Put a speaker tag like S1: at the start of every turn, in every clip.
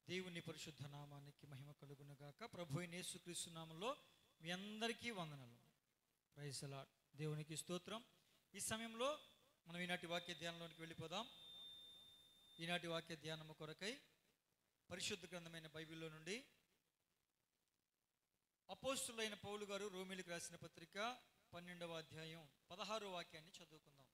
S1: దేవుని పరిశుద్ధ నామానికి మహిమ కలుగును గాక. ప్రభు అయిన యేసుక్రీస్తు నామములో మీ అందరికీ వందనాలు. Praise the Lord. దేవునికి స్తోత్రం. ఈ సమయంలో మనం ఈనాటి వాక్య ధ్యానంలోనికి వెళ్ళిపోదాం. ఈనాటి వాక్య ధ్యానము కొరకై పరిశుద్ధ గ్రంథమైన బైబిల్లో నుండి అపోస్తులైన పౌలు గారు రోమీయులకు రాసిన పత్రిక 12వ అధ్యాయం 16వ వాక్యాన్ని చదువుకుందాం.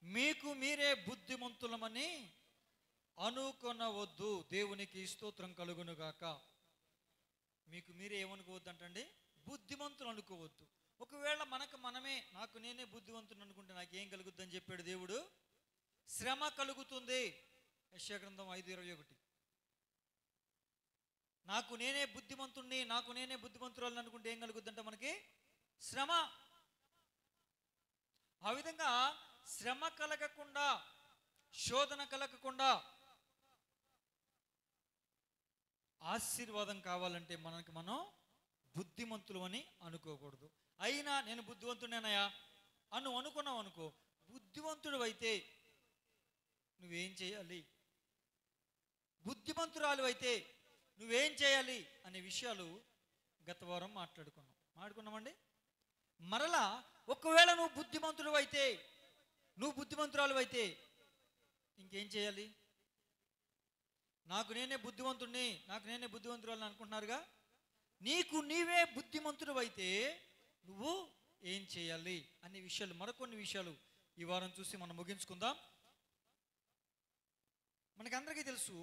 S1: మీకు మీరే బుద్ధిమంతులమని అనుకొనవద్దు. దేవునికి స్తోత్రం కలుగును గాక. మీకు మీరే ఏమనుకోవద్దు అంటండి, బుద్ధిమంతులు అనుకోవద్దు. ఒకవేళ నాకు నేనే బుద్ధిమంతుని అనుకుంటే నాకేం కలుగుద్ది అని చెప్పాడు దేవుడు? శ్రమ కలుగుతుంది. యెషయా గ్రంథం 5:21. నాకు నేనే బుద్ధిమంతుణ్ణి, నాకు నేనే బుద్ధిమంతురాలని అనుకుంటే ఏం కలుగుద్దంట? మనకి శ్రమ. ఆ విధంగా శ్రమ కలగకుండా, శోధన కలగకుండా ఆశీర్వాదం కావాలంటే మనం బుద్ధిమంతులు అని అనుకోకూడదు. అయినా నేను బుద్ధిమంతుడేనయా అనుకున్నావు అనుకో, బుద్ధిమంతుడు అయితే నువ్వేం చేయాలి, బుద్ధిమంతురాలు అయితే నువ్వేం చేయాలి అనే విషయాలు గత వారం మాట్లాడుకున్నామండి. మరలా ఒకవేళ నువ్వు బుద్ధిమంతుడు అయితే, నువ్వు బుద్ధిమంతురాలు అయితే ఇంకేం చేయాలి? నాకు నేనే బుద్ధిమంతుడిని, నాకు నేనే బుద్ధిమంతురాలని అనుకుంటున్నారుగా. నీకు నీవే బుద్ధిమంతుడు అయితే నువ్వు ఏం చేయాలి అనే విషయాలు, మరికొన్ని విషయాలు ఈ వారం చూసి మనం ముగించుకుందాం. మనకందరికీ తెలుసు,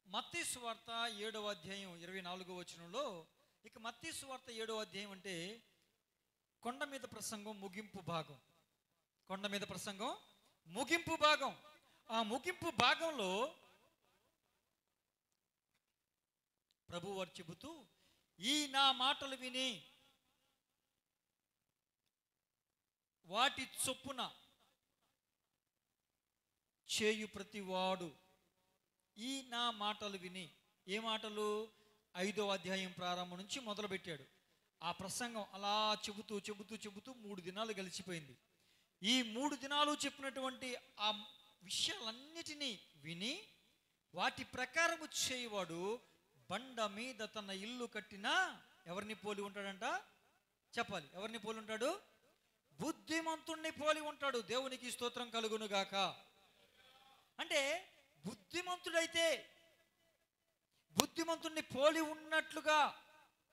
S1: మత్తయి సువార్త 7వ అధ్యాయం 24వ వచనంలో, ఇక మత్తయి సువార్త 7వ అధ్యాయం అంటే కొండ మీద ప్రసంగం ముగింపు భాగం. కొండ మీద ప్రసంగం ముగింపు భాగం. ఆ ముగింపు భాగంలో ప్రభు వారు చెబుతూ, ఈ నా మాటలు విని వాటి చొప్పున చేయు ప్రతివాడు, ఈ నా మాటలు విని, ఏ మాటలు? 5వ అధ్యాయం ప్రారంభం నుంచి మొదలుపెట్టాడు. ఆ ప్రసంగం అలా చెబుతూ 3 దినాలు గడిచిపోయింది. ఈ 3 దినాలు చెప్పినటువంటి ఆ విషయాలన్నిటినీ విని వాటి ప్రకారము చేయవాడు బండ మీద తన ఇల్లు కట్టినా ఎవరిని పోలి ఉంటాడంట? చెప్పాలి. ఎవరిని పోలి ఉంటాడు? బుద్ధిమంతుణ్ణి పోలి ఉంటాడు. దేవునికి స్తోత్రం కలుగును గాక. అంటే బుద్ధిమంతుడైతే, బుద్ధిమంతుణ్ణి పోలి ఉన్నట్లుగా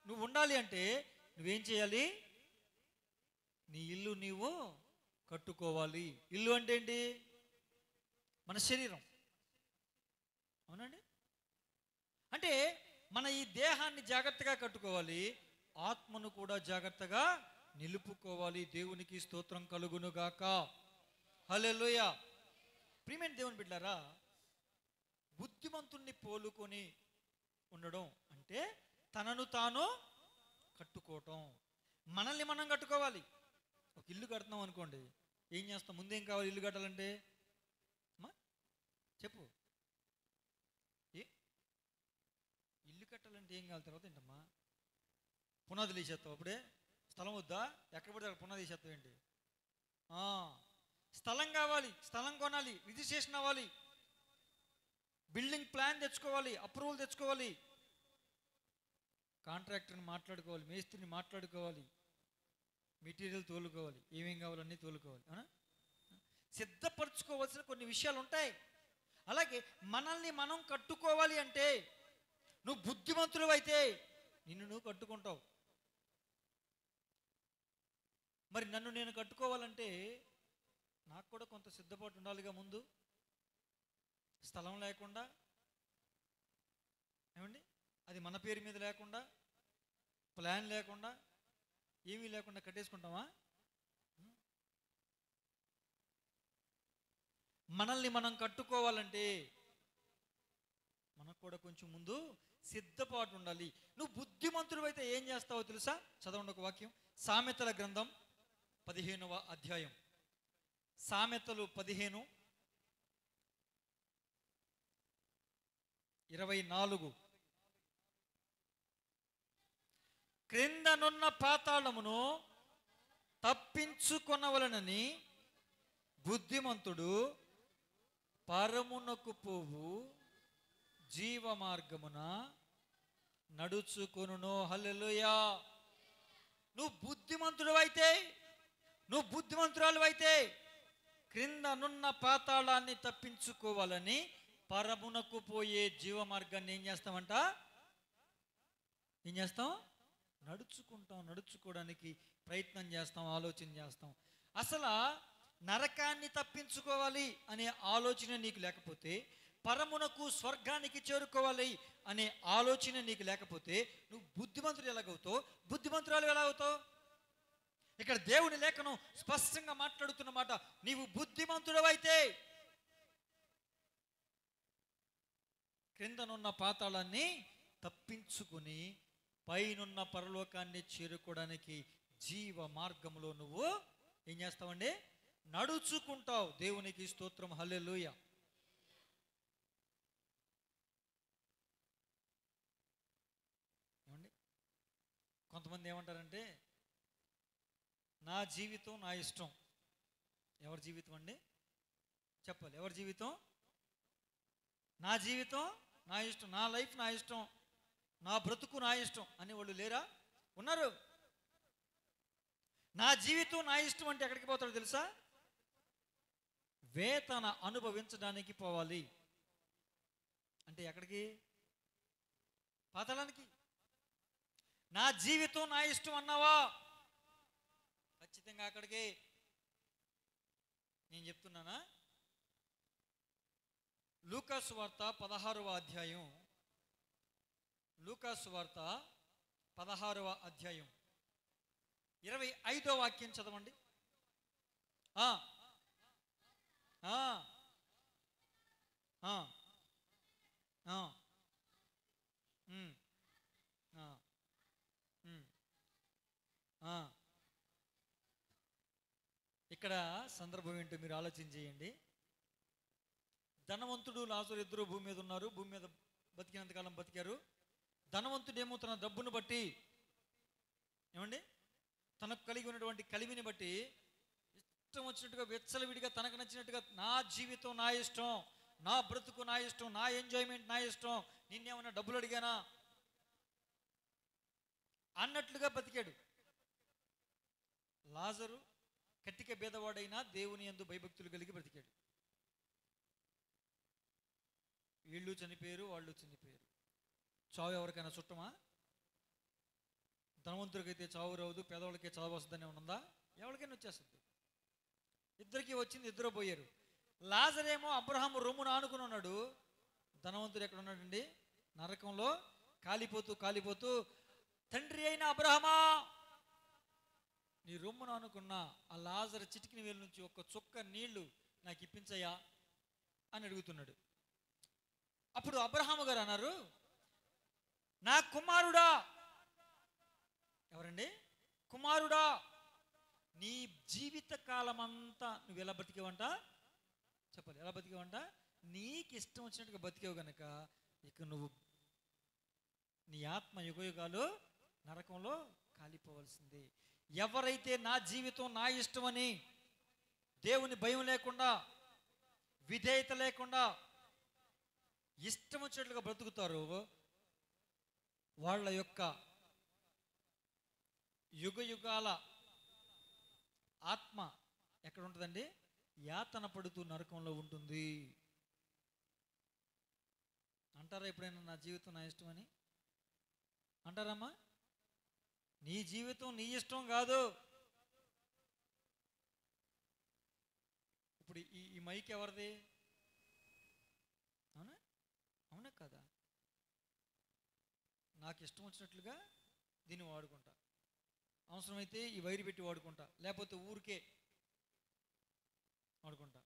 S1: నువ్వు ఉండాలి అంటే నువ్వేం చేయాలి? నీ ఇల్లు నీవు కట్టుకోవాలి. ఇల్లు అంటే ఏంటి? మన శరీరం. అవునండి. అంటే మన ఈ దేహాన్ని జాగ్రత్తగా కట్టుకోవాలి, ఆత్మను కూడా జాగ్రత్తగా నిలుపుకోవాలి. దేవునికి స్తోత్రం కలుగును గాక. హల్లెలూయా. ప్రియమైన దేవుని బిడ్డలారా, బుద్ధిమంతుణ్ణి పోలుకొని ఉండడం అంటే తనను తాను కట్టుకోవటం. మనల్ని మనం కట్టుకోవాలి. ఒక ఇల్లు కడుతున్నాం అనుకోండి, ఏం చేస్తాం? ముందేం కావాలి ఇల్లు కట్టాలంటే? అమ్మా చెప్పు. ఇల్లు కట్టాలంటే ఏం కావాలి? తర్వాత ఏంటమ్మా? పునాదులు వేసేస్తావు. అప్పుడే స్థలం వద్దా? ఎక్కడ పడితే అక్కడ పునాది వేసేస్తావు ఏంటి? స్థలం కావాలి, స్థలం కొనాలి, రిజిస్ట్రేషన్ అవ్వాలి, బిల్డింగ్ ప్లాన్ తెచ్చుకోవాలి, అప్రూవల్ తెచ్చుకోవాలి, కాంట్రాక్టర్ని మాట్లాడుకోవాలి, మేస్త్రిని మాట్లాడుకోవాలి, మెటీరియల్ తోలుకోవాలి, ఏమేం కావాలన్నీ తోలుకోవాలి. సిద్ధపరచుకోవాల్సిన కొన్ని విషయాలు ఉంటాయి. అలాగే మనల్ని మనం కట్టుకోవాలి అంటే నువ్వు బుద్ధిమంతుడు అయితే నిన్ను నువ్వు కట్టుకుంటావు. మరి నన్ను నేను కట్టుకోవాలంటే నాకు కూడా కొంత సిద్ధపాటు ఉండాలిగా. ముందు స్థలం లేకుండా, ఏమండి, అది మన పేరు మీద లేకుండా, ప్లాన్ లేకుండా, ఏమీ లేకుండా కట్టేసుకుంటామా? మనల్ని మనం కట్టుకోవాలంటే మనకు కూడా కొంచెం ముందు సిద్ధపాటు ఉండాలి. నువ్వు బుద్ధిమంతుడు అయితే ఏం చేస్తావో తెలుసా? చదవండి ఒక వాక్యం. సామెతల గ్రంథం 15వ అధ్యాయం. సామెతలు 15 24. క్రిందనున్న పాతాళమును తప్పించుకొనవలనని బుద్ధిమంతుడు పరమునకు పోవు జీవ మార్గమున నడుచుకొనును. హల్లెలూయా. నువ్వు బుద్ధిమంతురాలు అయితే క్రిందనున్న పాతాళాన్ని తప్పించుకోవాలని పరమునకు పోయే జీవ మార్గాన్ని ఏం చేస్తామంట? ఏం చేస్తాం? నడుచుకోవడానికి ప్రయత్నం చేస్తాం, ఆలోచన చేస్తాం. అసలు నరకాన్ని తప్పించుకోవాలి అనే ఆలోచన నీకు లేకపోతే, పరమునకు స్వర్గానికి చేరుకోవాలి అనే ఆలోచన నీకు లేకపోతే నువ్వు బుద్ధిమంతుడు ఎలాగవుతావు? బుద్ధిమంతురాలు ఎలా అవుతావు? ఇక్కడ దేవుని లేఖనం స్పష్టంగా మాట్లాడుతున్న మాట, నీవు బుద్ధిమంతుడవైతే క్రిందనున్న పాతాళాన్ని తప్పించుకుని పైనున్న పరలోకాన్ని చేరుకోవడానికి జీవ మార్గంలో నువ్వు ఏం చేస్తావండి? నడుచుకుంటావు. దేవునికి స్తోత్రం. హల్లెలూయా. ఏమండి, కొంతమంది ఏమంటారంటే, నా జీవితం నా ఇష్టం. ఎవరి జీవితం అండి? చెప్పాలి. ఎవరి జీవితం? నా జీవితం నా ఇష్టం, నా లైఫ్ నా ఇష్టం, నా బ్రతుకు నా ఇష్టం అనేవాళ్ళు లేరా? ఉన్నారు. నా జీవితం నా ఇష్టం అంటే ఎక్కడికి పోతాడో తెలుసా? వేతన అనుభవించడానికి పోవాలి. అంటే ఎక్కడికి? పాతాళానికి. నా జీవితం నా ఇష్టం అన్నావా, ఖచ్చితంగా అక్కడికి. నేను చెప్తున్నానా? లూకాసు వార్త 16వ అధ్యాయం, లూకాసు వార్త 16వ అధ్యాయం 25వ వాక్యం చదవండి. ఇక్కడ సందర్భం ఏంటో మీరు ఆలోచన చేయండి. ధనవంతుడు లాజరు ఇద్దరు భూమి మీద ఉన్నారు. భూమి మీద బతికినంతకాలం బతికారు. ధనవంతుడేమో తన డబ్బును బట్టి, ఏమండి, తనకు కలిగి ఉన్నటువంటి కలిమిని బట్టి ఇష్టం వచ్చినట్టుగా విచ్చలవిడిగా తనకు నచ్చినట్టుగా, నా జీవితం నా ఇష్టం, నా బ్రతుకు నా ఇష్టం, నా ఎంజాయ్మెంట్ నా ఇష్టం, నిన్నేమన్నా డబ్బులు అడిగానా అన్నట్లుగా బతికాడు. లాజరు కట్టిక బేదవాడైనా దేవుని యందు భయభక్తులు కలిగి బ్రతికాడు. వీళ్ళు చనిపోయారు, వాళ్ళు చనిపోయారు. చావు ఎవరికైనా చుట్టమా? ధనవంతుడికైతే చావు రాదు, పేదవాళ్ళకే చావు వస్తుందని ఉందా? ఎవరికైనా వచ్చేస్తుంది. ఇద్దరికి వచ్చింది, ఇద్దరు పోయారు. లాజరేమో అబ్రహాము రొమ్మును ఆనుకుని ఉన్నాడు. ధనవంతుడు ఎక్కడ ఉన్నాడండి? నరకంలో కాలిపోతూ, తండ్రి అయిన అబ్రహమా, నీ రొమ్మును ఆనుకున్న ఆ లాజరు చిటికిన వేలు నుంచి ఒక్క చుక్క నీళ్లు నాకు ఇప్పించయ్యా అని అడుగుతున్నాడు. అప్పుడు అబ్రహాము గారు అన్నారు, నా కుమారుడా. ఎవరండి? కుమారుడా, నీ జీవిత కాలం అంతా నువ్వు ఎలా బతికేవంట? చెప్పాలి. ఎలా బతికేవంట? నీకు ఇష్టం వచ్చినట్టుగా బతికేవు గనక ఇక నువ్వు నీ ఆత్మ యుగయుగాలు నరకంలో కాలిపోవలసింది. ఎవరైతే నా జీవితం నా ఇష్టమని దేవుని భయం లేకుండా, విధేయత లేకుండా ఇష్టం వచ్చినట్లుగా బ్రతుకుతారో వాళ్ళ యొక్క యుగయుగాల ఆత్మ ఎక్కడ ఉంటుందండి? యాతన పడుతూ నరకంలో ఉంటుంది. అంటారా ఎప్పుడైనా నా జీవితం నా ఇష్టం అని? అంటారమ్మా? నీ జీవితం నీ ఇష్టం కాదు. ఇప్పుడు ఈ మైక్ ఎవరిది? అవునా? అవునా కదా? నాకు ఇష్టం వచ్చినట్లుగా దీన్ని వాడుకుంటా, అవసరమైతే ఈ వైరు పెట్టి వాడుకుంటా, లేకపోతే ఊరికే వాడుకుంటా,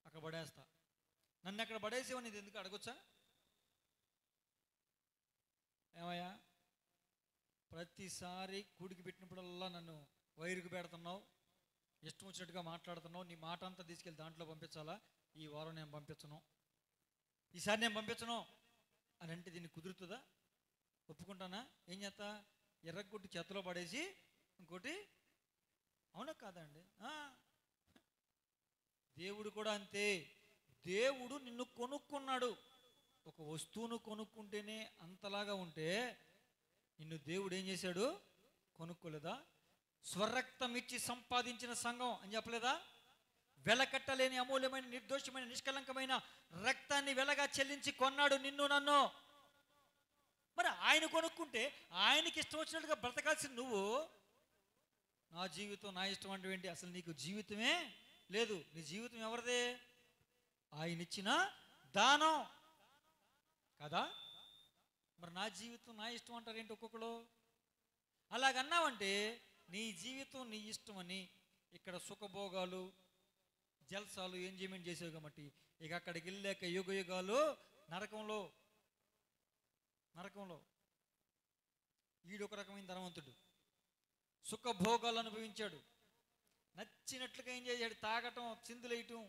S1: అక్కడ పడేస్తా. నన్ను అక్కడ పడేసేవని ఇది ఎందుకు అడగొచ్చా? ఏమయ్యా, ప్రతిసారి కూడికి పెట్టినప్పుడల్లా నన్ను వైరుకు పెడుతున్నావు, ఇష్టం వచ్చినట్టుగా మాట్లాడుతున్నావు, నీ మాట అంతా తీసుకెళ్ళి దాంట్లో పంపించాలా? ఈ వారం నేను పంపించను. ఈసారి నేను పంపించను అని అంటే దీన్ని కుదురుతుందా? ఒప్పుకుంటానా? ఏం చేస్తా? ఎర్రగొట్టి చేతిలో పడేసి ఇంకోటి. అవునా కాదండి? దేవుడు కూడా అంతే. దేవుడు నిన్ను కొనుక్కున్నాడు. ఒక వస్తువును కొనుక్కుంటేనే అంతలాగా ఉంటే నిన్ను దేవుడు ఏం చేశాడు? కొనుక్కోలేదా? స్వరక్తం ఇచ్చి సంపాదించిన సంఘం అని చెప్పలేదా? వెలకట్టలేని అమూల్యమైన నిర్దోషమైన నిష్కలంకమైన రక్తాన్ని వెలగా చెల్లించి కొన్నాడు నిన్ను నన్ను. మరి ఆయన కొనుక్కుంటే ఆయనకి ఇష్టం వచ్చినట్టుగా బ్రతకాల్సిన నువ్వు నా జీవితం నా ఇష్టం అంటే ఏంటి? అసలు నీకు జీవితమే లేదు. నీ జీవితం ఎవరిదే? ఆయన ఇచ్చిన దానం కదా. మరి నా జీవితం నా ఇష్టం అంటారు ఏంటి ఒక్కొక్కరు? అలాగన్నావంటే నీ జీవితం నీ ఇష్టం అని ఇక్కడ సుఖభోగాలు జల్సాలు ఎంజాయ్మెంట్ చేసేవి కాబట్టి ఇక అక్కడికి వెళ్ళాక యుగ యుగాలు నరకంలో ఈడొక రకమైన ధనవంతుడు సుఖభోగాలు అనుభవించాడు. నచ్చినట్లుగా ఏం చేశాడు? తాగటం, చిందులేయటం,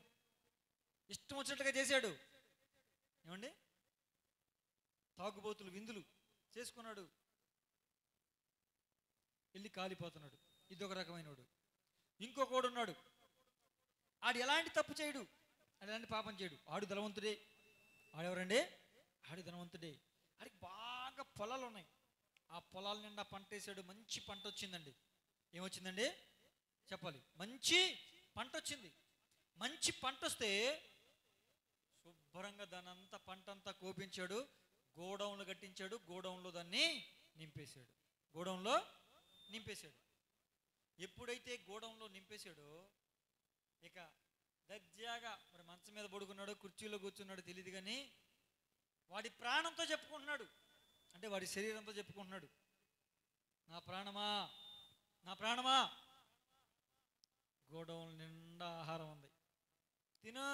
S1: ఇష్టం వచ్చినట్లుగా చేశాడు. ఏమండి? తాగుబోతులు విందులు చేసుకున్నాడు, వెళ్ళి కాలిపోతున్నాడు. ఇదొక రకమైన వాడు. ఇంకొకడు ఉన్నాడు, ఆడు ఎలాంటి తప్పు చేయడు, ఎలాంటి పాపం చేయడు, ఆడు ధనవంతుడే. ఆడెవరండి? ఆడు ధనవంతుడే. ఆడికి బాగా పొలాలు ఉన్నాయి. ఆ పొలాల నిండా పంట వేసాడు. మంచి పంట వచ్చిందండి. ఏమొచ్చిందండి చెప్పాలి? మంచి పంట వచ్చింది. మంచి పంట వస్తే శుభ్రంగా దానంతా పంట అంతా కోపించాడు, గోడౌన్లు కట్టించాడు, గోడౌన్లో దాన్ని నింపేశాడు. గోడౌన్లో నింపేశాడు. ఎప్పుడైతే గోడౌన్లో నింపేశాడో ఇక దర్జాగా మరి మంచం మీద పడుకున్నాడు, కుర్చీలో కూర్చున్నాడు తెలియదు, కానీ వాడి ప్రాణంతో చెప్పుకుంటున్నాడు. అంటే వాడి శరీరంతో చెప్పుకుంటున్నాడు, నా ప్రాణమా, నా ప్రాణమా, గోడౌన్ నిండా ఆహారం ఉంది, తిను,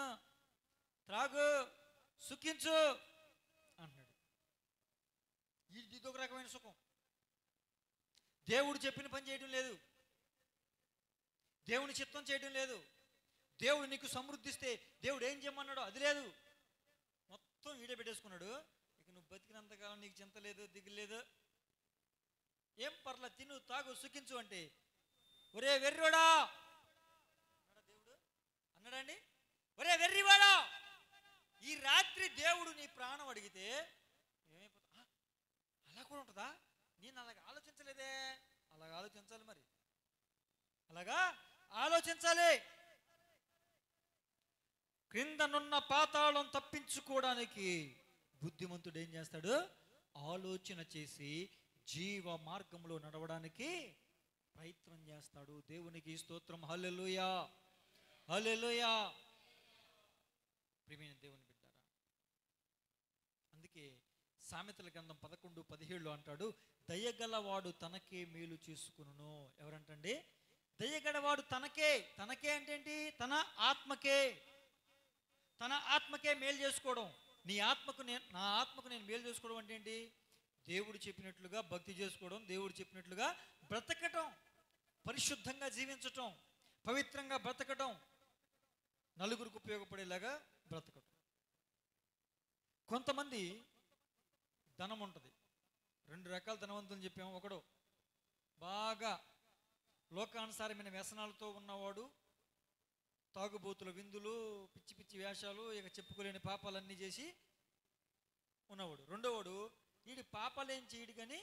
S1: త్రాగు, సుఖించు అంటున్నాడు. ఇదొక రకమైన సుఖం. దేవుడు చెప్పిన పని చేయడం లేదు, దేవుని చిత్తం చేయడం లేదు. దేవుడు నీకు సమృద్ధిస్తే దేవుడు ఏం చేయమన్నాడో అది లేదు. మొత్తం ఈడే పెట్టేసుకున్నాడు. ఇక నువ్వు బతికినంతకాలం నీకు చింత లేదు, దిగులు లేదు, ఏం పర్ల, తిను, తాగు, సుఖించు అంటే ఒరే వెర్రివాడా అన్నాడా దేవుడు? అన్నాడండి? ఒరే వెర్రివాడా, ఈ రాత్రి దేవుడు నీ ప్రాణం అడిగితే ఏమైపోతా? అలా కూడా ఉంటుందా? నేను అలాగ ఆలోచించలేదే. అలాగ ఆలోచించాలి, మరి అలాగా ఆలోచించాలి. క్రిందనున్న పాతాళం తప్పించుకోవడానికి బుద్ధిమంతుడు ఏం చేస్తాడు? ఆలోచన చేసి జీవ మార్గంలో నడవడానికి ప్రయత్నం చేస్తాడు. దేవునికి స్తోత్రం. హల్లెలూయా, హల్లెలూయా. ప్రియమైన దేవుని బిడ్డారా, అందుకే సామెతల గ్రంథం 11:17 అంటాడు, దయగలవాడు తనకే మేలు చేసుకును. ఎవరంటండి? దయగలవాడు తనకే. తనకే అంటే ఏంటి? తన ఆత్మకే. తన ఆత్మకే మేలు చేసుకోవడం. నీ ఆత్మకు నా ఆత్మకు నేను మేలు చేసుకోవడం అంటే ఏంటి? దేవుడు చెప్పినట్లుగా భక్తి చేసుకోవడం, దేవుడు చెప్పినట్లుగా బ్రతకటం, పరిశుద్ధంగా జీవించటం, పవిత్రంగా బ్రతకటం, నలుగురికి ఉపయోగపడేలాగా బ్రతకటం. కొంతమంది ధనం ఉంటుంది. 2 రకాల ధనవంతులు చెప్పాము. ఒకడు బాగా లోకానుసారమైన వ్యసనాలతో ఉన్నవాడు, తాగుబోతుల విందులు, పిచ్చి పిచ్చి వేషాలు, ఇక చెప్పుకోలేని పాపాలన్నీ చేసి ఉన్నవాడు. రెండోవాడు వీడి పాపాలేం చేయడు, కానీ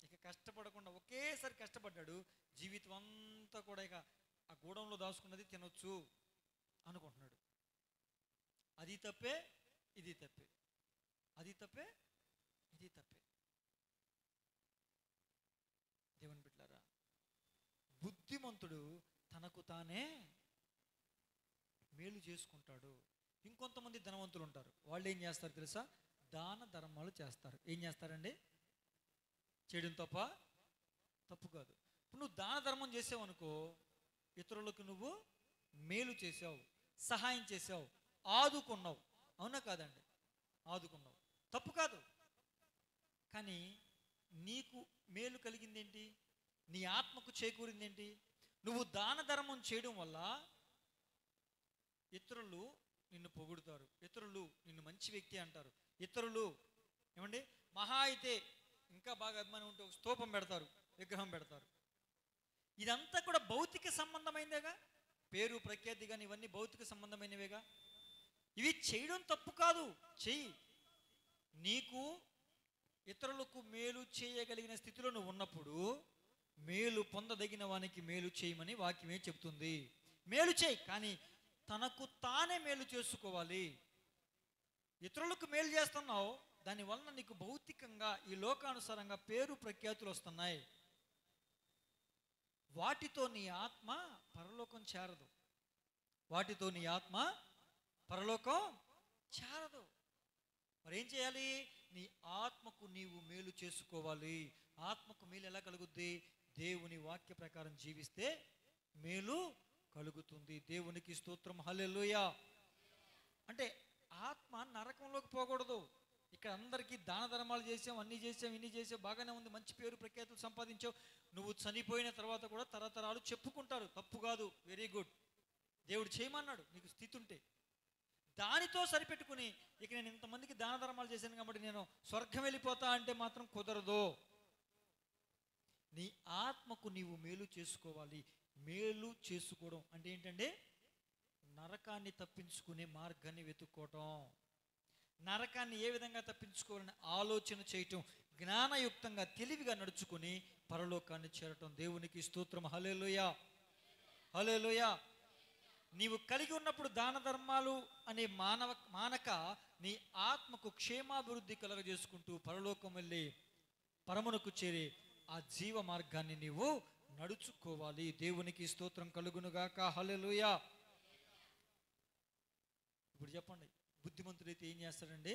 S1: ఇక కష్టపడకుండా ఒకేసారి కష్టపడ్డాడు, జీవితం అంతా కూడా ఇక ఆ గూడెంలో దాచుకున్నది తినొచ్చు అనుకుంటున్నాడు. అది తప్పే, ఇది తప్పే, అది తప్పే, ఇది తప్పే. దేవుని బిడ్డలారా, బుద్ధిమంతుడు తనకు తానే మేలు చేసుకుంటాడు. ఇంకొంతమంది ధనవంతులు ఉంటారు. వాళ్ళు ఏం చేస్తారు తెలుసా? దాన ధర్మాలు చేస్తారు. ఏం చేస్తారండి? చేయడం తప్పు కాదు. ఇప్పుడు నువ్వు దాన ధర్మం చేసావు అనుకో, ఇతరులకు నువ్వు మేలు చేసావు, సహాయం చేసావు, ఆదుకున్నావు. అవునా కాదండి? ఆదుకున్నావు, తప్పు కాదు. కానీ నీకు మేలు కలిగింది ఏంటి? నీ ఆత్మకు చేకూరింది ఏంటి? నువ్వు దాన ధర్మం చేయడం వల్ల ఇతరులు నిన్ను పొగుడుతారు, ఇతరులు నిన్ను మంచి వ్యక్తి అంటారు, ఇతరులు ఏమండి మహా అయితే ఇంకా బాగా అభిమానం ఉంటే ఒక స్తూపం పెడతారు, విగ్రహం పెడతారు. ఇదంతా కూడా భౌతిక సంబంధమైనదేగా. పేరు ప్రఖ్యాతి కానీ ఇవన్నీ భౌతిక సంబంధమైనవేగా. ఇవి చేయడం తప్పు కాదు, చెయ్యి. నీకు ఇతరులకు మేలు చేయగలిగిన స్థితిలో నువ్వు ఉన్నప్పుడు మేలు పొందదగిన వానికి మేలు చేయమని వాక్యమే చెప్తుంది. మేలు చేయి, కానీ తనకు తానే మేలు చేసుకోవాలి. ఇతరులకు మేలు చేస్తున్నావు, దానివలన నీకు భౌతికంగా ఈ లోకానుసారంగా పేరు ప్రఖ్యాతులు వస్తున్నాయి. వాటితో నీ ఆత్మ పరలోకం చేరదు. వాటితో నీ ఆత్మ పరలోకం చేరదు. మరేం చేయాలి? నీ ఆత్మకు నీవు మేలు చేసుకోవాలి. ఆత్మకు మేలు ఎలా కలుగుద్ది? దేవుని వాక్య ప్రకారం జీవిస్తే మేలు కలుగుతుంది. దేవునికి స్తోత్రం, హల్లెలూయా. అంటే ఆత్మ నరకంలోకి పోకూడదు. ఇక్కడ అందరికీ దాన ధర్మాలు చేసాం, అన్ని చేసాం, ఇన్ని చేసాం, బాగానే ఉంది, మంచి పేరు ప్రఖ్యాతులు సంపాదించావు. నువ్వు చనిపోయిన తర్వాత కూడా తరతరాలు చెప్పుకుంటారు, తప్పు కాదు, వెరీ గుడ్. దేవుడు చేయమన్నాడు నీకు స్థితి ఉంటే. దానితో సరిపెట్టుకుని ఇక నేను ఇంతమందికి దాన ధర్మాలు చేశాను కాబట్టి నేను స్వర్గం వెళ్ళిపోతా అంటే మాత్రం కుదరదు. నీ ఆత్మకు నీవు మేలు చేసుకోవాలి. మేలు చేసుకోవడం అంటే ఏంటంటే నరకాన్ని తప్పించుకునే మార్గాన్ని వెతుక్కోవటం. నరకాన్ని ఏ విధంగా తప్పించుకోవాలని ఆలోచన చేయటం, జ్ఞానయుక్తంగా తెలివిగా నడుచుకుని పరలోకాన్ని చేరటం. దేవునికి స్తోత్రం, హల్లెలూయా, హల్లెలూయా. నీవు కలిగి ఉన్నప్పుడు దాన ధర్మాలు అనే మానక నీ ఆత్మకు క్షేమాభివృద్ధి కలుగజేసుకుంటూ పరలోకం వెళ్ళి పరమునకు చేరి ఆ జీవ మార్గాన్ని నీవు నడుచుకోవాలి. దేవునికి స్తోత్రం కలుగునుగాక, హల్లెలూయా. ఇప్పుడు చెప్పండి, బుద్ధిమంతుడైతే ఏం చేస్తాడండి?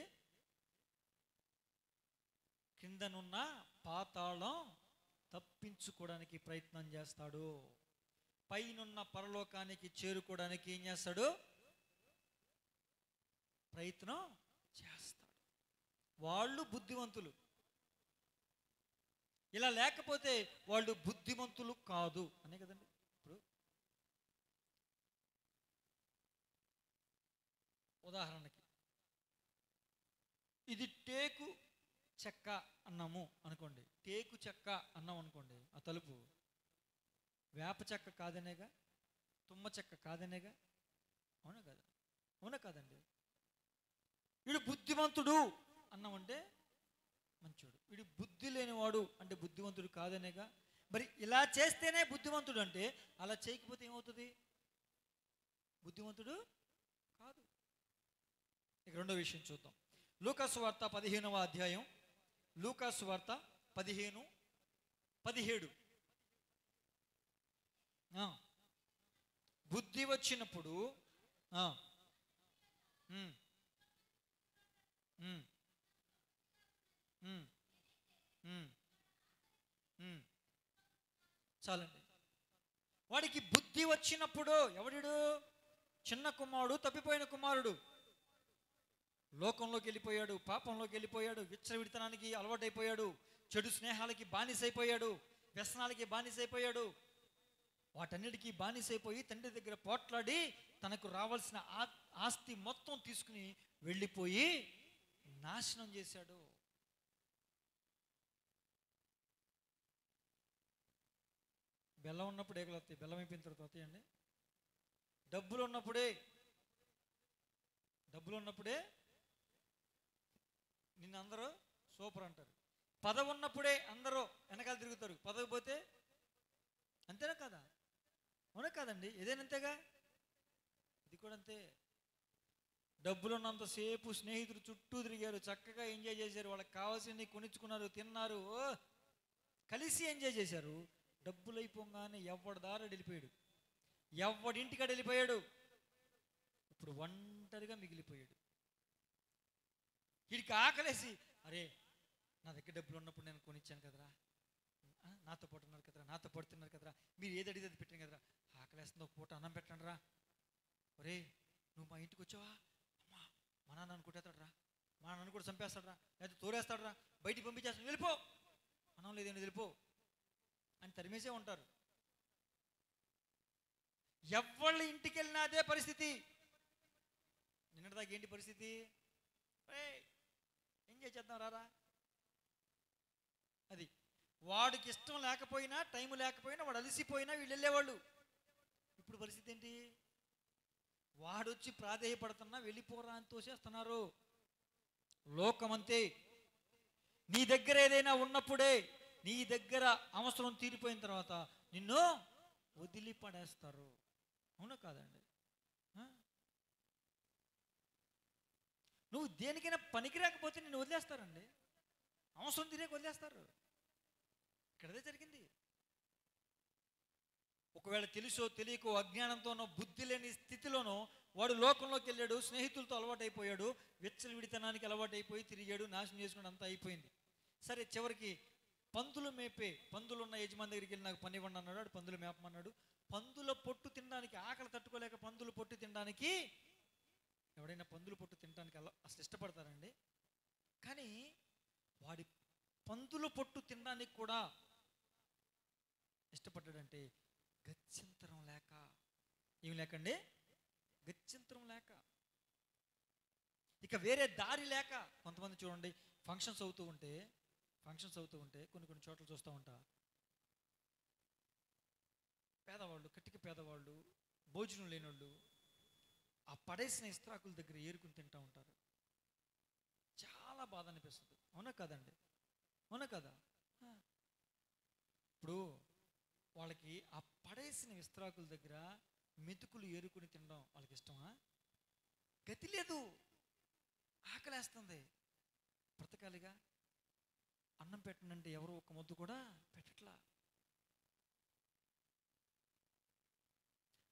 S1: కిందనున్న పాతాళం తప్పించుకోవడానికి ప్రయత్నం చేస్తాడు. పైనున్న పరలోకానికి చేరుకోవడానికి ఏం చేస్తాడు? ప్రయత్నం చేస్తాడు. వాళ్ళు బుద్ధిమంతులు. ఇలా లేకపోతే వాళ్ళు బుద్ధిమంతులు కాదు అనే కదండి. ఇప్పుడు ఉదాహరణకి ఇది టేకు చెక్క అన్నాము అనుకోండి, టేకు చెక్క అన్నాం అనుకోండి, ఆ తలుపు వేప చెక్క కాదనేగా, తుమ్మ చెక్క కాదనేగా, అవునా కదా? అవునా కాదండి? వీడు బుద్ధిమంతుడు అన్నామంటే మంచోడు, వీడు బుద్ధి లేనివాడు అంటే బుద్ధిమంతుడు కాదనేగా. మరి ఇలా చేస్తేనే బుద్ధిమంతుడు అంటే అలా చేయకపోతే ఏమవుతుంది? బుద్ధిమంతుడు కాదు. ఇక రెండో విషయం చూద్దాం. లూకాసు వార్త 15వ అధ్యాయం, లూకాసు వార్త 15:17. బుద్ధి వచ్చినప్పుడు చాలండి. వాడికి బుద్ధి వచ్చినప్పుడు, ఎవడు? చిన్న కుమారుడు, తప్పిపోయిన కుమారుడు. లోకంలోకి వెళ్ళిపోయాడు, పాపంలోకి వెళ్ళిపోయాడు, విచ్చలవిడితనానికి అలవాటైపోయాడు, చెడు స్నేహాలకి బానిసైపోయాడు, వ్యసనాలకి బానిసైపోయాడు. వాటన్నిటికీ బానిసైపోయి తండ్రి దగ్గర పోట్లాడి తనకు రావాల్సిన ఆస్తి మొత్తం తీసుకుని వెళ్ళిపోయి నాశనం చేశాడు. బెల్లం ఉన్నప్పుడు ఏగలు వస్తాయి, బెల్లం అయిపోయిన తర్వాత వస్తాయండి. డబ్బులు ఉన్నప్పుడే నిన్ను అందరూ సూపర్ అంటారు. పదవి ఉన్నప్పుడే అందరూ వెనకాల తిరుగుతారు, పదవి పోతే అంతేనా కదా? అవునా కాదండి? ఏదైనా అంతేగా, ఇది కూడా అంతే. డబ్బులు ఉన్నంతసేపు స్నేహితులు చుట్టూ తిరిగారు, చక్కగా ఎంజాయ్ చేశారు, వాళ్ళకి కావాల్సింది కొనిచ్చుకున్నారు, తిన్నారు, కలిసి ఎంజాయ్ చేశారు. డబ్బులు అయిపోగానే ఎవడి దారి వెళ్ళిపోయాడు, ఎవడింటికాడ వెళ్ళిపోయాడు. ఇప్పుడు ఒంటరిగా మిగిలిపోయాడు. వీడికి ఆకలేసి, అరే నా దగ్గర డబ్బులు ఉన్నప్పుడు నేను కొనిచ్చాను కదరా, నాతో పాటు ఉన్నారు కదరా, నాతో పడుతున్నారు కదరా, మీరు ఏది అడిగితే అది పెట్టాను కదరా, ఆకలేస్తుంది, ఒక పూట అన్నం పెట్టండి రా. ఒరే నువ్వు మా ఇంటికి వచ్చావా, అమ్మా మా నాన్న కొట్టేస్తాడు రా, మా నాన్న కూడా చంపేస్తాడు రా, లేదా తోరేస్తాడు రా, బయటికి పంపించేస్తాడు, వెళ్ళిపో, అన్నం లేదేమి వెళ్ళిపో అని తరిమేసే ఉంటారు. ఎవళ్ళ ఇంటికి వెళ్ళినా అదే పరిస్థితి. నిన్నటిదాకా ఏంటి పరిస్థితి? ఎంజాయ్ చేద్దాం రారా, అది. వాడికి ఇష్టం లేకపోయినా, టైం లేకపోయినా, వాడు అలసిపోయినా వీళ్ళు వెళ్ళేవాళ్ళు. ఇప్పుడు పరిస్థితి ఏంటి? వాడొచ్చి ప్రాధేయపడుతున్నా వెళ్ళిపోరా అని తోసేస్తున్నారు. లోకమంతే. నీ దగ్గర ఏదైనా ఉన్నప్పుడే, నీ దగ్గర అవసరం తీరిపోయిన తర్వాత నిన్ను వదిలిపడేస్తారు. అవునా కాదండి? నువ్వు దేనికైనా పనికి రాకపోతే నిన్ను వదిలేస్తారండి. అవసరం తీరేక వదిలేస్తారు. ఇక్కడదే జరిగింది. ఒకవేళ తెలుసో తెలియకో అజ్ఞానంతోనో బుద్ధి లేని స్థితిలోనో వాడు లోకంలోకి వెళ్ళాడు, స్నేహితులతో అలవాటైపోయాడు, విచ్చలవిడితనానికి అలవాటైపోయి తిరిగాడు, నాశనం చేసుకుని అంతా అయిపోయింది. సరే, చివరికి పందులున్న యజమాని దగ్గరికి వెళ్ళి నాకు పని ఇవ్వండి అన్నాడు. వాడు పందులు మేపమన్నాడు. పందుల పొట్టు తినడానికి, ఆకలి తట్టుకోలేక పందుల పొట్టు తినడానికి, ఎవడైనా పందుల పొట్టు తినడానికి అసలు ఇష్టపడతారండి? కానీ వాడి పందుల పొట్టు తినడానికి కూడా ఇష్టపడ్డాడంటే గత్యంతరం లేక. ఏమి లేకండి? గత్యంతరం లేక, ఇక వేరే దారి లేక. కొంతమంది చూడండి, ఫంక్షన్స్ అవుతూ ఉంటే కొన్ని చోట్ల చూస్తూ ఉంటా, పేదవాళ్ళు, కట్టిక పేదవాళ్ళు, భోజనం లేనోళ్ళు ఆ పడేసిన ఇస్త్రాకుల దగ్గర ఏరుకుని తింటూ ఉంటారు. చాలా బాధ అనిపిస్తుంది. అవునా కదండి? అవునా కదా? ఇప్పుడు వాళ్ళకి ఆ పడేసిన విస్త్రాకుల దగ్గర మెతుకులు ఏరుకుని తినడం వాళ్ళకి ఇష్టమా? గతి లేదు, ఆకలేస్తుంది, బ్రతకాలిగా. అన్నం పెట్టనంటే ఎవరు ఒక్క ముద్దు కూడా పెట్టట్లా.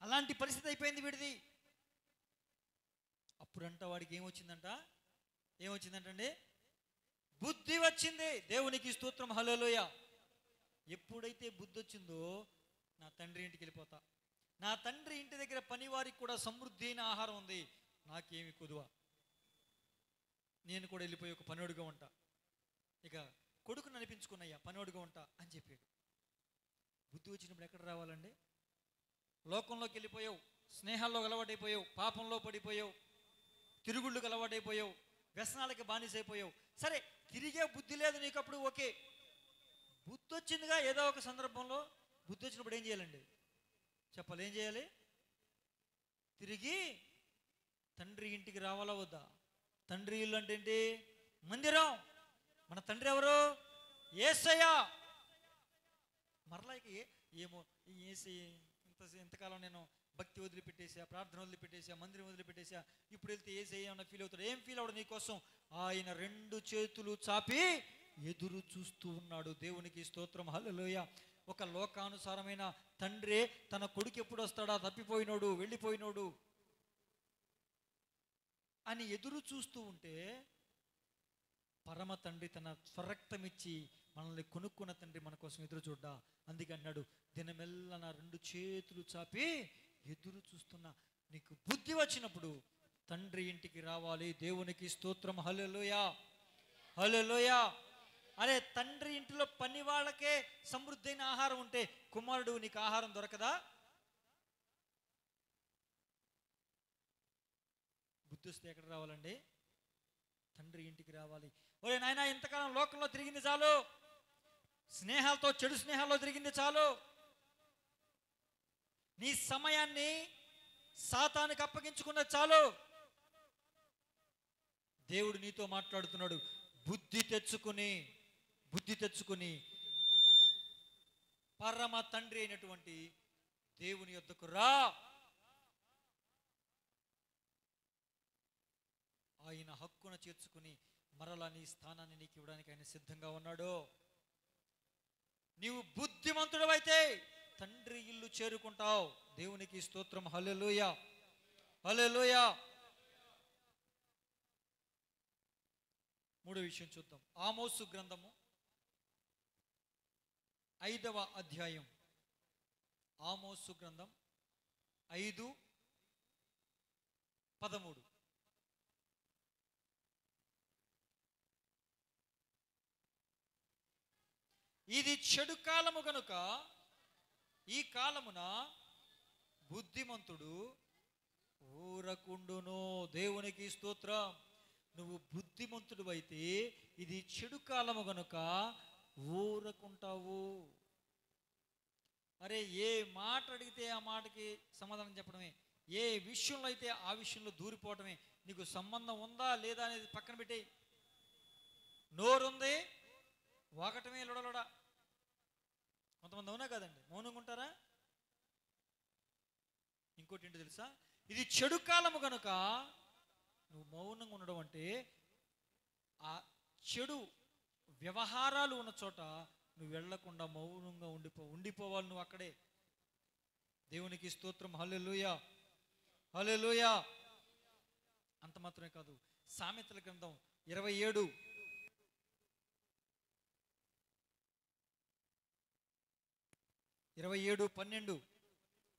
S1: అలాంటి పరిస్థితి అయిపోయింది వీడిది. అప్పుడంట వాడికి ఏమొచ్చిందంటండి? బుద్ధి వచ్చింది. దేవునికి స్తోత్రం, హల్లెలూయా. ఎప్పుడైతే బుద్ధి వచ్చిందో, నా తండ్రి ఇంటికి వెళ్ళిపోతా, నా తండ్రి ఇంటి దగ్గర పనివారికి కూడా సమృద్ధి అయిన ఆహారం ఉంది, నాకేమి కొదువ, నేను కూడా వెళ్ళిపోయి ఒక పనివాడిగా ఉంటా, ఇక కొడుకుని అనిపించుకున్నయ్యా పనివాడిగా ఉంటా అని చెప్పాడు. బుద్ధి వచ్చినప్పుడు ఎక్కడ రావాలండి? లోకంలోకి వెళ్ళిపోయావు, స్నేహాల్లో అలవాటైపోయావు, పాపంలో పడిపోయావు, తిరుగుళ్ళకి అలవాటైపోయావు, వ్యసనాలకి బానిసైపోయావు. సరే, తిరిగే బుద్ధి లేదు నీకు అప్పుడు, ఓకే. బుద్ధి వచ్చిందిగా, ఏదో ఒక సందర్భంలో బుద్ధి వచ్చినప్పుడు ఏం చేయాలండి? చెప్పాలి, ఏం చేయాలి? తిరిగి తండ్రి ఇంటికి రావాలా వద్దా? తండ్రి ఇల్లు అంటే ఏంటి? మందిరం. మన తండ్రి ఎవరు? యేసయ్య. మరలా ఏమో ఏసి ఇంతకాలం నేను భక్తి వదిలిపెట్టేసా, ప్రార్థన వదిలిపెట్టేసా, మందిరం వదిలిపెట్టేసా, ఇప్పుడు వెళ్తే యేసయ్య అన్న ఫీల్ అవుతాడు. ఏం ఫీల్ అవడు నీకోసం? ఆయన 2 చేతులు చాపి ఎదురు చూస్తూ ఉన్నాడు. దేవునికి స్తోత్రం, హల్లెలూయా. ఒక లోకానుసారమైన తండ్రి తన కొడుకు ఎప్పుడు వస్తాడా, తప్పిపోయినోడు, వెళ్ళిపోయినోడు అని ఎదురు చూస్తూ ఉంటే, పరమ తండ్రి తన స్వరక్తమిచ్చి మనల్ని కొనుక్కున్న తండ్రి మన కోసం ఎదురు చూడ్డా. అందుకే అన్నాడు, దినమెల్ల నా 2 చేతులు చాపి ఎదురు చూస్తున్నా. నీకు బుద్ధి వచ్చినప్పుడు తండ్రి ఇంటికి రావాలి. దేవునికి స్తోత్రం, హల్లెలూయా, హల్లెలూయా. అరే, తండ్రి ఇంటిలో పని వాళ్ళకే సమృద్ధి అయిన ఆహారం ఉంటే, కుమారుడు నీకు ఆహారం దొరకదా? బుద్ధి వస్తే ఎక్కడ రావాలండి? తండ్రి ఇంటికి రావాలి. ఒరే నాయనా, ఇంతకాలం లోకంలో తిరిగింది చాలు, స్నేహాలతో, చెడు స్నేహాల్లో తిరిగింది చాలు, నీ సమయాన్ని సాతానికి అప్పగించుకున్నది చాలు. దేవుడు నీతో మాట్లాడుతున్నాడు. బుద్ధి తెచ్చుకుని పరమ తండ్రి అయినటువంటి దేవుని యొద్దకు రా. ఆయన హక్కున చేర్చుకుని మరలా నీ స్థానాన్ని నీకు ఇవ్వడానికి ఆయన సిద్ధంగా ఉన్నాడు. నీవు బుద్ధిమంతుడవైతే తండ్రి ఇల్లు చేరుకుంటావు. దేవునికి స్తోత్రం, హల్లెలూయా, హల్లెలూయా. 3వ విషయం చూద్దాం. ఆమోసు గ్రంథము 5వ అధ్యాయం. ఆమోసు గ్రంథం 5:13. ఇది చెడు కాలము గనుక ఈ కాలమున బుద్ధిమంతుడు ఊరకుండును. దేవునికి స్తోత్రం. నువ్వు బుద్ధిమంతుడు అయితే ఇది చెడు కాలము గనుక ఊరకుంటావు. అరే, ఏ మాట అడిగితే ఆ మాటకి సమాధానం చెప్పడమే, ఏ విషయంలో అయితే ఆ విషయంలో దూరిపోవటమే. నీకు సంబంధం ఉందా లేదా అనేది పక్కన పెట్టేయి. నోరుంది వాగటమే లొడలొడ. కొంతమంది అవునా కదండి, మౌనంగా ఉంటారా? ఇంకోటి ఏంటో తెలుసా, ఇది చెడు కాలము కనుక నువ్వు మౌనంగా ఉండడం అంటే ఆ చెడు వ్యవహారాలు ఉన్న చోట నువ్వు వెళ్లకుండా మౌనంగా ఉండిపోవాలి నువ్వు అక్కడే. దేవునికి స్తోత్రం. హల్లెలూయా, హల్లెలూయా. అంత మాత్రమే కాదు, సామెతల గ్రంథం 27:12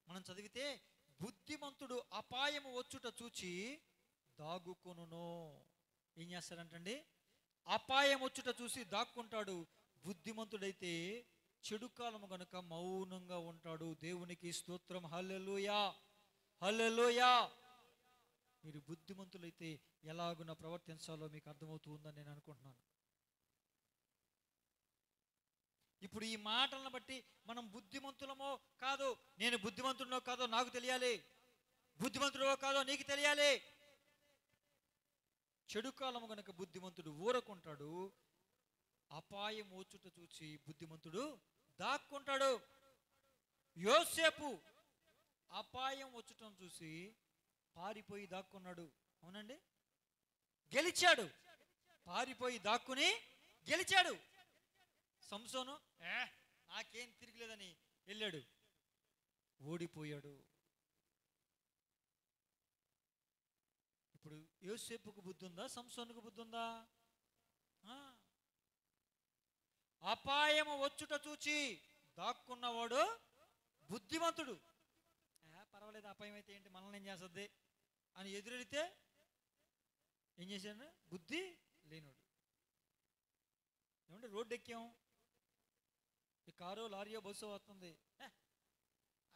S1: మనం చదివితే, బుద్ధిమంతుడు అపాయము వచ్చుట చూచి దాగుకొనును. ఏం చేస్తాడంటండి? అపాయం వచ్చుట చూసి దాక్కుంటాడు. బుద్ధిమంతుడైతే చెడు కాలము గనుక మౌనంగా ఉంటాడు. దేవునికి స్తోత్రం. హల్లెలూయా, హల్లెలూయా. మీరు బుద్ధిమంతులైతే ఎలాగున ప్రవర్తించాలో మీకు అర్థమవుతూ ఉందని నేను అనుకుంటున్నాను. ఇప్పుడు ఈ మాటలను బట్టి మనం బుద్ధిమంతులమో కాదో, నేను బుద్ధిమంతుడినో కాదో నాకు తెలియాలి, బుద్ధిమంతుడో కాదో నీకు తెలియాలి. చెడు కాలము గనుక బుద్ధిమంతుడు ఊరకుంటాడు, అపాయం వచ్చుట చూచి బుద్ధిమంతుడు దాక్కుంటాడు. యోసేపు అపాయం వచ్చుటం చూసి పారిపోయి దాక్కున్నాడు. అవునండి, గెలిచాడు. పారిపోయి దాక్కుని గెలిచాడు. సంసోను నాకేం తిరిగిలేదని వెళ్ళాడు, ఓడిపోయాడు. ఇప్పుడు యోసేపుకు బుద్ధి ఉందా, సంసోనుకు బుద్ధి ఉందా? అపాయము వచ్చుట చూచి దాక్కున్నవాడు బుద్ధిమంతుడు. పర్వాలేదు, అపాయం అయితే ఏంటి, మనల్ని ఏం చేస్తుంది అని ఎదురెడితే ఏం చేశాడు? బుద్ధి లేనోడు. ఏమంటే రోడ్డు ఎక్కాం, ఈ కారు లారీయో బస్సు వస్తుంది,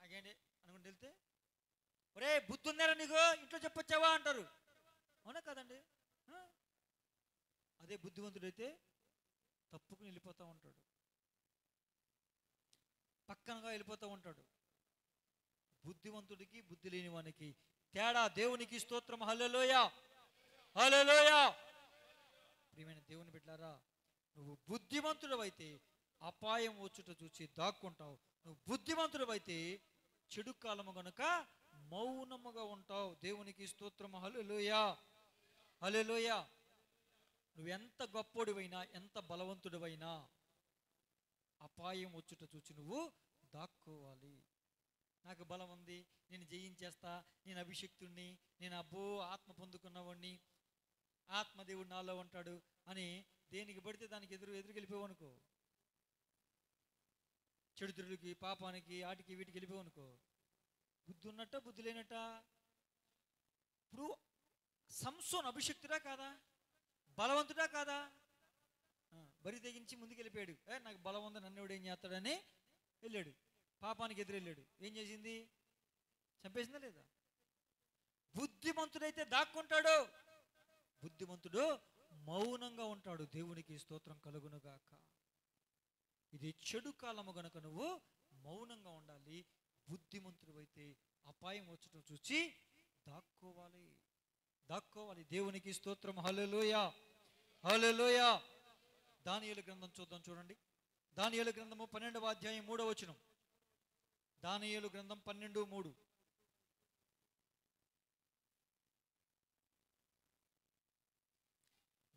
S1: ఆగండి అనుకుంటూ వెళ్తే, ఒరే బుద్ధి ఉందారా నీకు, ఇంట్లో చెప్పొచ్చావా అంటారు. అవునా కదండి? అదే బుద్ధిమంతుడైతే తప్పుకుని వెళ్ళిపోతూ ఉంటాడు, పక్కనగా వెళ్ళిపోతూ ఉంటాడు. బుద్ధిమంతుడికి బుద్ధి లేని వానికి తేడా. దేవునికి స్తోత్రం. హల్లెలూయా, హల్లెలూయా. ప్రియమైన దేవుని బిడ్డలారా, నువ్వు బుద్ధిమంతుడు అయితే అపాయం వచ్చుట చూచి దాక్కుంటావు. నువ్వు బుద్ధిమంతుడు అయితే చెడు కాలము గనుక మౌనముగా ఉంటావు. దేవునికి స్తోత్రం. హల్లెలూయా, హల్లెలూయా. నువ్వెంత గొప్పోడివైనా, ఎంత బలవంతుడివైనా అపాయం వచ్చుట చూచి నువ్వు దాక్కోవాలి. నాకు బలం ఉంది, నేను జయించేస్తా, నేను అభిషక్తుణ్ణి, నేను అబ్బో ఆత్మ పొందుకున్నవాడిని, ఆత్మదేవుడు నాలో ఉంటాడు అని దేనికి పడితే దానికి ఎదురుకెళ్ళిపోవనుకో, చెడుతురులకి, పాపానికి, ఆటికి వీటికి వెళ్ళిపోవనుకో, బుద్ధి ఉన్నట్ట బుద్ధి లేనట్ట. ఇప్పుడు సంసోను అభిషక్తుడా కాదా, బలవంతుడా కాదా? బరి తెగించి ముందుకు వెళ్ళిపోయాడు. నాకు బలం ఉంది, నన్ను ఎవడు ఏం చేస్తాడని వెళ్ళాడు, పాపానికి ఎదురెళ్ళాడు. ఏం చేసింది? చంపేసిందా లేదా? బుద్ధిమంతుడైతే దాక్కుంటాడు, బుద్ధిమంతుడు మౌనంగా ఉంటాడు. దేవునికి స్తోత్రం కలుగునుగాక. ఇది చెడు కాలము గనుక నువ్వు మౌనంగా ఉండాలి. బుద్ధిమంతుడు అయితే అపాయం వచ్చటం చూచి దాక్కోవాలి, దాక్కోవాలి. దేవునికి స్తోత్రం. హల్లెలూయా, హల్లెలూయా. దానియేలు గ్రంథం చూద్దాం, చూడండి. దానియేలు గ్రంథము 12వ అధ్యాయం 3వ వచనం. దానియేలు గ్రంథం 12:3.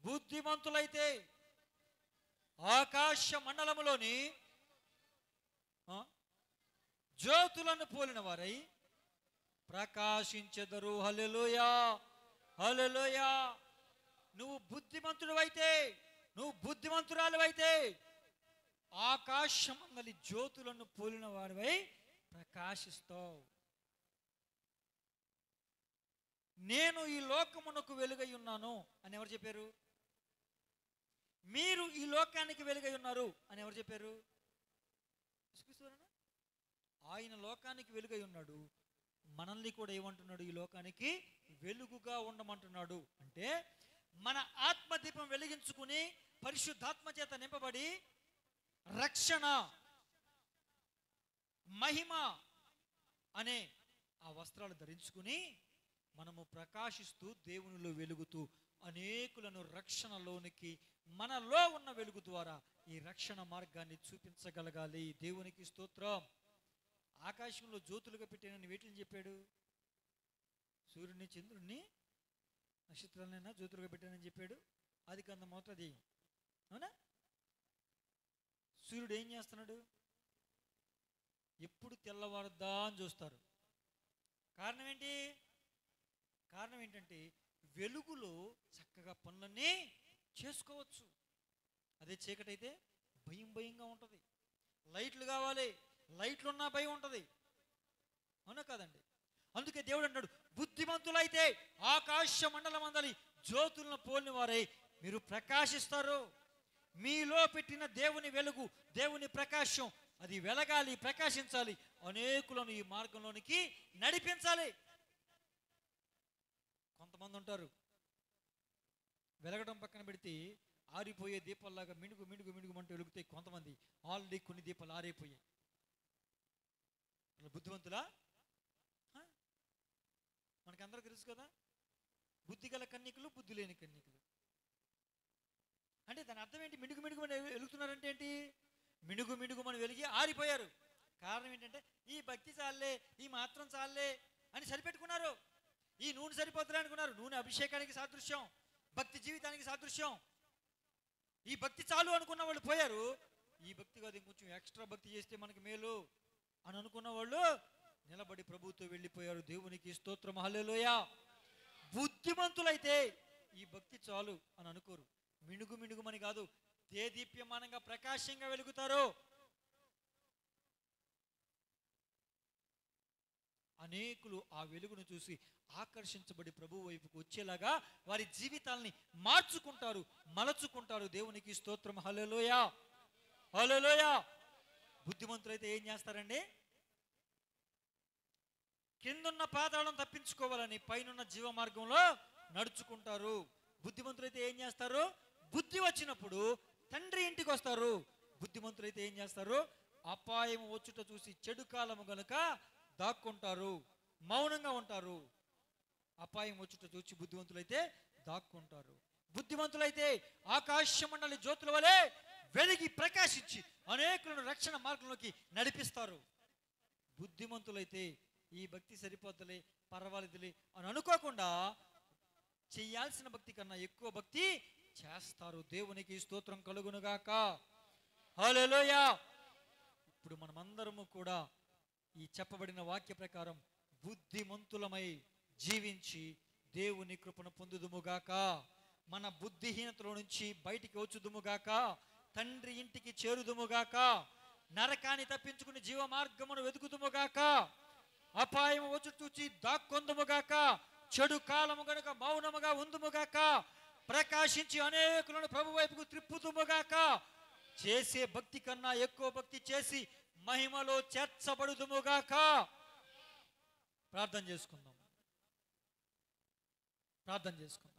S1: బుద్ధిమంతులైతే ఆకాశ మండలములోని జ్యోతులను పోలిన వారై ప్రకాశించెదరు. హల్లెలూయా, హల్లెలూయా. నువ్వు బుద్ధిమంతుడు అయితే, నువ్వు బుద్ధిమంతురాలు అయితే ఆకాశమందలి జ్యోతులను పోలిన వారివై ప్రకాశిస్తావు. నేను ఈ లోకమునకు వెలుగై ఉన్నాను అని ఎవరు చెప్పారు? మీరు ఈ లోకానికి వెలుగై ఉన్నారు అని ఎవరు చెప్పారు? ఆయన లోకానికి వెలుగై ఉన్నాడు, మనల్ని కూడా ఏమంటున్నాడు? ఈ లోకానికి వెలుగుగా ఉండమంటున్నాడు. అంటే మన ఆత్మదీపం వెలిగించుకుని పరిశుద్ధాత్మ చేత నింపబడి రక్షణ, మహిమ అనే ఆ వస్త్రాలు ధరించుకుని మనము ప్రకాశిస్తూ దేవునిలో వెలుగుతూ అనేకులను రక్షణలోనికి మనలో ఉన్న వెలుగు ద్వారా ఈ రక్షణ మార్గాన్ని చూపించగలగాలి. దేవునికి స్తోత్రం. ఆకాశంలో జ్యోతులుగా పెట్టానని వేటిని చెప్పాడు? సూర్యుడిని, చంద్రుడిని, నక్షత్రాలైనా జ్యోతులుగా పెట్టానని చెప్పాడు. అది కంద మొదటి, అవునా? సూర్యుడు ఏం చేస్తున్నాడు? ఎప్పుడు తెల్లవారుద్దా అని చూస్తారు. కారణం ఏంటి? కారణం ఏంటంటే వెలుగులో చక్కగా పనులన్నీ చేసుకోవచ్చు. అదే చీకటి అయితే భయం భయంగా ఉంటుంది. లైట్లు కావాలి, లైట్లు ఉన్నా భయం ఉంటుంది. అవునా కాదండి? అందుకే దేవుడు అన్నాడు, బుద్ధిమంతులైతే ఆకాశ మండలం అందలి జ్యోతులను పోలిన వారై మీరు ప్రకాశిస్తారు. మీలో పెట్టిన దేవుని వెలుగు, దేవుని ప్రకాశం అది వెలగాలి, ప్రకాశించాలి, అనేకులను ఈ మార్గంలోనికి నడిపించాలి. కొంతమంది ఉంటారు, వెలగడం పక్కన పెడితే ఆరిపోయే దీపాల్లాగా మినుగు మినుగు మినుగుమంటూ వెలుగుతాయి. కొంతమంది ఆల్రెడీ కొన్ని దీపాలు ఆరిపోయాయి. బుద్ధివంతులా? మనకందరూ తెలుసు కదా, బుద్ధి గల కన్యకులు, బుద్ధి లేని కన్యకులు. అంటే దాని అర్థం ఏంటి? మినుగు మినుగు మన వెలుగుతున్నారంటే ఏంటి? మినుగు మినుగు మన వెలిగి ఆరిపోయారు. కారణం ఏంటంటే ఈ భక్తి చాలే, ఈ మాత్రం చాలే అని సరిపెట్టుకున్నారు. ఈ నూనె సరిపోతులే అనుకున్నారు. నూనె అభిషేకానికి సాదృశ్యం, భక్తి జీవితానికి సాదృశ్యం. ఈ భక్తి చాలు అనుకున్న వాళ్ళు పోయారు. ఈ భక్తి కాదు, ఇంకొంచెం ఎక్స్ట్రా భక్తి చేస్తే మనకి మేలు అని అనుకున్న వాళ్ళు నిలబడి ప్రభువుతో వెళ్ళిపోయారు. దేవునికి స్తోత్రం, హల్లెలూయా. బుద్ధిమంతులైతే ఈ భక్తి చాలు అని అనుకోరు. మినుగు మినుగుమని కాదు, దేదీప్యమానంగా ప్రకాశంగా వెలుగుతారు. అనేకులు ఆ వెలుగును చూసి ఆకర్షించబడి ప్రభు వైపుకు వచ్చేలాగా వారి జీవితాల్ని మార్చుకుంటారు, మలచుకుంటారు. దేవునికి స్తోత్రం, హల్లెలూయా, హల్లెలూయా. బుద్ధిమంతులైతే ఏం చేస్తారండి? కిందున్న పాతాళం తప్పించుకోవాలని పైనున్న జీవ మార్గంలో నడుచుకుంటారు. బుద్ధిమంతులైతే ఏం చేస్తారు? బుద్ధి వచ్చినప్పుడు తండ్రి ఇంటికి వస్తారు. బుద్ధిమంతులైతే ఏం చేస్తారు? అపాయం వచ్చుట చూసి చెడు కాలము గనుక దాక్కుంటారు, మౌనంగా ఉంటారు. అపాయం వచ్చుట చూసి బుద్ధిమంతులైతే దాక్కుంటారు. బుద్ధిమంతులైతే ఆకాశ మండలి జ్యోతుల వలె వెలిగి ప్రకాశించి అనేకులను రక్షణ మార్గంలోకి నడిపిస్తారు. బుద్ధిమంతులైతే ఈ భక్తి సరిపోతలే, పర్వాలేదులే అని అనుకోకుండా చెయ్యాల్సిన భక్తి కన్నా ఎక్కువ భక్తి చేస్తారు. దేవునికి స్తోత్రం కలుగునుగాక, హల్లెలూయా. ఇప్పుడు మనమందరము కూడా ఈ చెప్పబడిన వాక్య ప్రకారం బుద్ధిమంతులమై జీవించి దేవుని కృపను పొందుదుముగాక. మన బుద్ధిహీనతలో నుంచి బయటికి వచ్చుదుముగాక. తండ్రి ఇంటికి చేరుదుముగాక. నరకాన్ని తప్పించుకుని జీవ మార్గమును వెతుకుదుముగాక. అపాయము వచ్చి చూచి దాక్కొందుముగాక. చెడు కాలము గనుక మౌనముగా ఉందుముగాక. ప్రకాశించి అనేకులను ప్రభు వైపుకు త్రిప్పుదుముగాక. చేసే భక్తి కన్నా ఎక్కువ భక్తి చేసి మహిమలో చేర్చబడుదుముగాక. ప్రార్థన చేసుకుందాం, ప్రార్థన చేసుకుందాం.